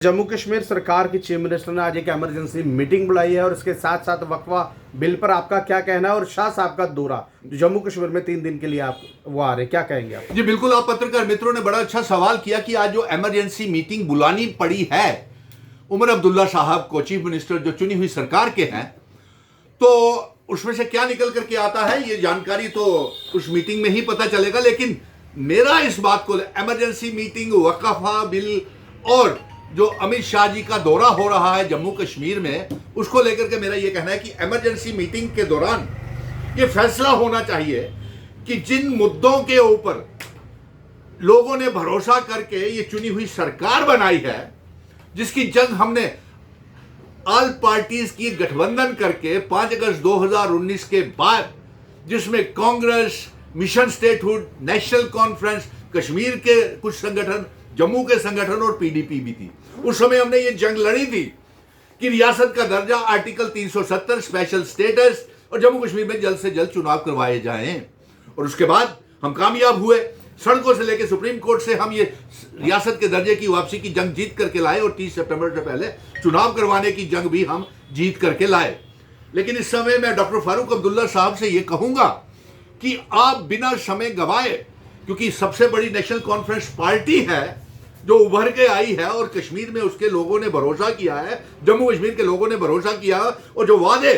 जम्मू कश्मीर सरकार की chief minister ने आज एक इमरजेंसी मीटिंग बुलाई है और इसके साथ साथ वक्फा बिल पर आपका क्या कहना है। और शाह साहब का दौरा जो जम्मू कश्मीर में 3 दिन के लिए आप वो आ रहे, क्या कहेंगे आप? जी बिल्कुल, आप पत्रकार मित्रों ने बड़ा अच्छा सवाल किया कि आज जो इमरजेंसी मीटिंग बुलानी पड़ी है उमर अब्दुल्ला साहब को, चीफ मिनिस्टर जो चुनी हुई सरकार के हैं, तो उसमें से क्या निकल करके आता है ये जानकारी तो उस मीटिंग में ही पता चलेगा। लेकिन मेरा इस बात को, इमरजेंसी मीटिंग, वक्फा बिल और जो अमित शाह जी का दौरा हो रहा है जम्मू कश्मीर में, उसको लेकर के मेरा यह कहना है कि इमरजेंसी मीटिंग के दौरान ये फैसला होना चाहिए कि जिन मुद्दों के ऊपर लोगों ने भरोसा करके ये चुनी हुई सरकार बनाई है, जिसकी जंग हमने ऑल पार्टीज की गठबंधन करके 5 अगस्त 2019 के बाद, जिसमें Congress, mission statehood, national conference, Kashmir के कुछ संगठन, जम्मू के संगठन और पीडीपी भी थी, उस समय हमने ये जंग लड़ी थी कि रियासत का दर्जा, आर्टिकल 370, स्पेशल स्टेटस और जम्मू कश्मीर में जल्द से जल्द चुनाव करवाए जाएं। और उसके बाद हम कामयाब हुए, सड़कों से लेकर सुप्रीम कोर्ट से हम ये रियासत के दर्जे की वापसी की जंग जीत करके लाए और 30 सितंबर से पहले चुनाव करवाने की जंग भी हम जीत करके लाए। लेकिन इस समय मैं डॉक्टर फारूक अब्दुल्ला साहब से ये कहूंगा कि आप बिना समय गवाए, क्योंकि सबसे बड़ी नेशनल कॉन्फ्रेंस पार्टी है जो उभर के आई है और कश्मीर में उसके लोगों ने भरोसा किया है, जम्मू कश्मीर के लोगों ने भरोसा किया, और जो वादे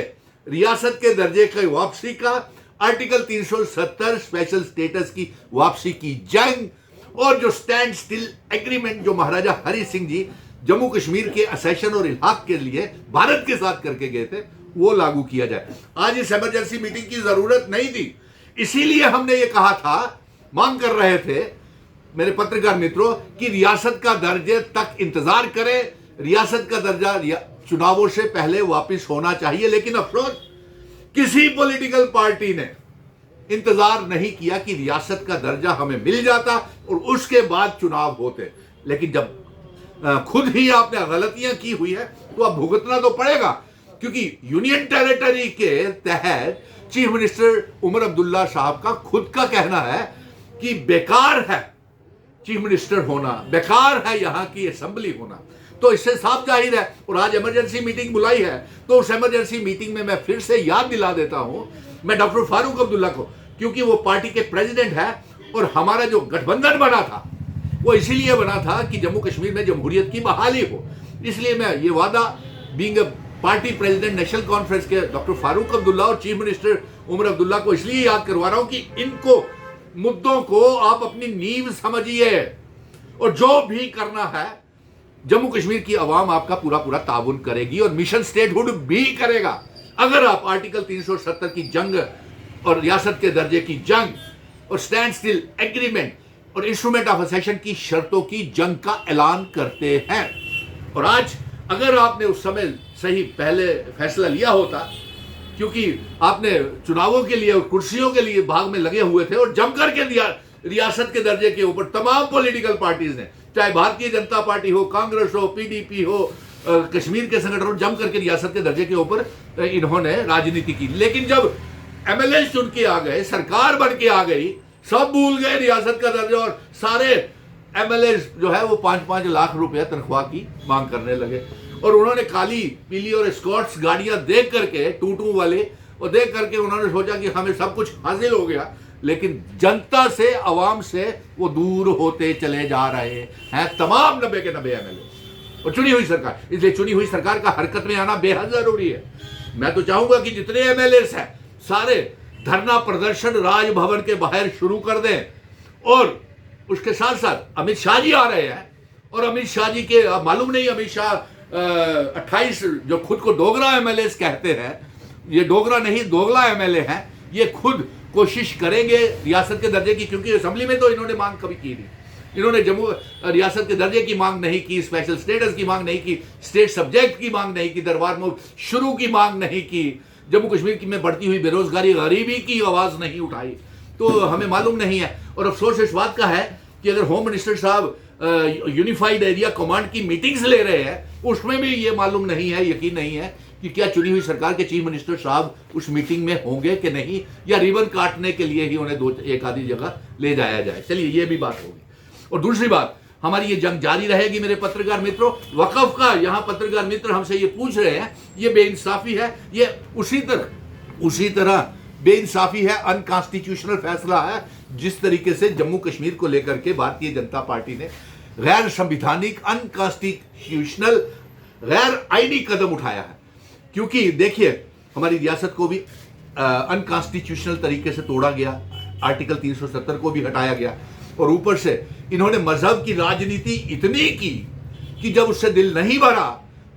रियासत के दर्जे की वापसी का, आर्टिकल 370 स्पेशल स्टेटस की वापसी की जंग और जो स्टैंड स्टिल एग्रीमेंट जो महाराजा हरि सिंह जी जम्मू कश्मीर के असेशन और इलाक के लिए भारत के साथ करके गए थे, वो लागू किया जाए। आज इस इमरजेंसी मीटिंग की जरूरत नहीं थी, इसीलिए हमने ये कहा था, मांग कर रहे थे मेरे पत्रकार मित्रों कि रियासत का दर्जे तक इंतजार करें, रियासत का दर्जा चुनावों से पहले वापस होना चाहिए। लेकिन अफसोस किसी पॉलिटिकल पार्टी ने इंतजार नहीं किया कि रियासत का दर्जा हमें मिल जाता और उसके बाद चुनाव होते। लेकिन जब खुद ही आपने गलतियां की हुई है तो अब भुगतना तो पड़ेगा, क्योंकि यूनियन टेरिटरी के तहत चीफ मिनिस्टर उमर अब्दुल्ला साहब का खुद का कहना है कि बेकार है चीफ मिनिस्टर होना, बेकार है यहां की असेंबली होना। तो इससे साफ जाहिर है, और आज इमरजेंसी मीटिंग बुलाई है तो उस इमरजेंसी मीटिंग में मैं फिर से याद दिला देता हूं, मैं डॉक्टर फारूक अब्दुल्ला को, क्योंकि वो पार्टी के प्रेसिडेंट है और हमारा जो गठबंधन बना था वो इसीलिए बना था कि जम्मू कश्मीर में जमहूरियत की बहाली हो। इसलिए मैं ये वादा, being party president national conference के डॉक्टर फारूक अब्दुल्ला और चीफ मिनिस्टर उमर अब्दुल्ला को इसलिए याद करवा रहा हूं कि इनको मुद्दों को आप अपनी नींव समझिए और जो भी करना है जम्मू कश्मीर की आवाम आपका पूरा पूरा ताउन करेगी और मिशन स्टेटहुड भी करेगा, अगर आप आर्टिकल 370 की जंग और रियासत के दर्जे की जंग और स्टैंड स्टिल एग्रीमेंट और इंस्ट्रूमेंट ऑफ असेशन की शर्तों की जंग का ऐलान करते हैं। और आज अगर आपने उस समय सही पहले फैसला लिया होता, क्योंकि आपने चुनावों के लिए और कुर्सियों के लिए भाग में लगे हुए थे और जमकर के रियासत के दर्जे के ऊपर तमाम पॉलिटिकल पार्टीज ने, चाहे भारतीय जनता पार्टी हो, कांग्रेस हो, पीडीपी हो, कश्मीर के संगठन, जम करके रियासत के दर्जे के ऊपर इन्होंने राजनीति की। लेकिन जब एमएलए चुन के आ गए, सरकार बन के आ गई, सब भूल गए रियासत का दर्जा और सारे एमएलए जो है वो 5-5 लाख रुपया तनख्वाह की मांग करने लगे। और उन्होंने काली, पीली और स्कॉट्स गाड़ियां देख करके, टूटू वाले, और देख करके उन्होंने सोचा कि हमें सब कुछ हासिल हो गया। लेकिन जनता से, आवाम से वो दूर होते चले जा रहे हैं तमाम 90 के 90 एमएलए और चुनी हुई सरकार। इसलिए चुनी हुई सरकार का हरकत में आना बेहद जरूरी है। मैं तो चाहूंगा कि जितने एमएलए हैं सारे धरना प्रदर्शन राजभवन के बाहर शुरू कर दें। और उसके साथ साथ अमित शाह जी आ रहे हैं और अमित शाह जी के मालूम नहीं, अमित शाह 28 जो खुद को डोगरा एमएलए कहते हैं, ये डोगरा नहीं दोगला एमएलए हैं, ये खुद कोशिश करेंगे रियासत के दर्जे की, क्योंकि असेंबली में तो इन्होंने मांग कभी की नहीं। इन्होंने जम्मू रियासत के दर्जे की मांग नहीं की, स्पेशल स्टेटस की मांग नहीं की, स्टेट सब्जेक्ट की मांग नहीं की, दरबार में शुरू की मांग नहीं की, जम्मू कश्मीर की में बढ़ती हुई बेरोजगारी, गरीबी की आवाज नहीं उठाई। तो हमें मालूम नहीं है। और अफसोस इस बात का है कि अगर होम मिनिस्टर साहब यूनिफाइड एरिया कमांड की मीटिंग्स ले रहे हैं, उसमें भी ये मालूम नहीं है, यकीन नहीं है कि क्या चुनी हुई सरकार के चीफ मिनिस्टर साहब उस मीटिंग में होंगे कि नहीं, या रिबन काटने के लिए ही उन्हें एक आधी जगह ले जाया जाए। चलिए ये भी बात होगी। और दूसरी बात, हमारी ये जंग जारी रहेगी मेरे पत्रकार मित्रों। वक़्फ़ का यहाँ पत्रकार मित्र हमसे ये पूछ रहे हैं, ये बेइंसाफी है, ये उसी तरह बेइंसाफी है, अनकॉन्स्टिट्यूशनल फैसला है जिस तरीके से जम्मू कश्मीर को लेकर के भारतीय जनता पार्टी ने गैर संविधानिक, अनकॉन्स्टिट्यूशनल, गैर आईनी कदम उठाया है। क्योंकि देखिए हमारी रियासत को भी अनकॉन्स्टिट्यूशनल तरीके से तोड़ा गया, आर्टिकल 370 को भी हटाया गया, और ऊपर से इन्होंने मजहब की राजनीति इतनी की कि जब उससे दिल नहीं भरा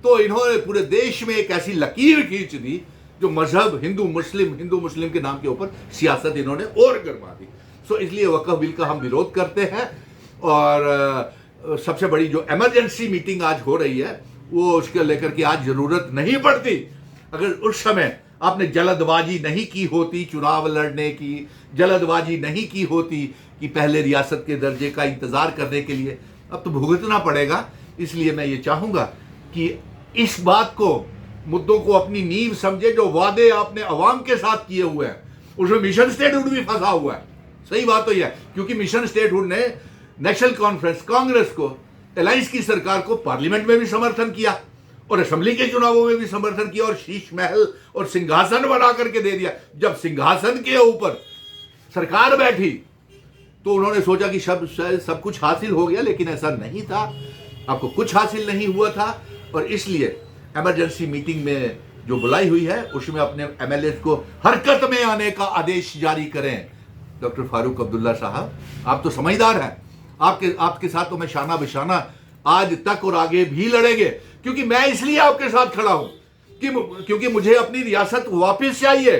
तो इन्होंने पूरे देश में एक ऐसी लकीर खींच दी जो मजहब हिंदू मुस्लिम के नाम के ऊपर सियासत इन्होंने और गरमा दी। सो इसलिए वक्फ बिल का हम विरोध करते हैं। और सबसे बड़ी जो इमरजेंसी मीटिंग आज हो रही है वो उसके लेकर के आज जरूरत नहीं पड़ती। अगर उस समय आपने जल्दबाजी नहीं की होती, चुनाव लड़ने की जल्दबाजी नहीं की होती कि पहले रियासत के दर्जे का इंतजार करने के लिए, अब तो भुगतना पड़ेगा। इसलिए मैं ये चाहूंगा कि इस बात को, मुद्दों को अपनी नींव समझे। जो वादे आपने अवाम के साथ किए हुए हैं उसमें मिशन स्टेटहुड भी फंसा हुआ है। सही बात तो यह है, क्योंकि मिशन स्टेटहुड ने नेशनल कॉन्फ्रेंस, कांग्रेस को, अलायंस की सरकार को पार्लियामेंट में भी समर्थन किया और असेंबली के चुनावों में भी समर्थन किया और शीश महल और सिंहासन बना करके दे दिया। जब सिंहासन के ऊपर सरकार बैठी तो उन्होंने सोचा कि सब कुछ हासिल हो गया, लेकिन ऐसा नहीं था। आपको कुछ हासिल नहीं हुआ था और इसलिए इमरजेंसी मीटिंग में जो बुलाई हुई है उसमें अपने एमएलए को हरकत में आने का आदेश जारी करें। डॉक्टर फारूक अब्दुल्ला साहब, आप तो समझदार हैं, आपके साथ तो मैं शाना बिशाना आज तक और आगे भी लड़ेंगे, क्योंकि मैं इसलिए आपके साथ खड़ा हूं क्योंकि मुझे अपनी रियासत वापस चाहिए।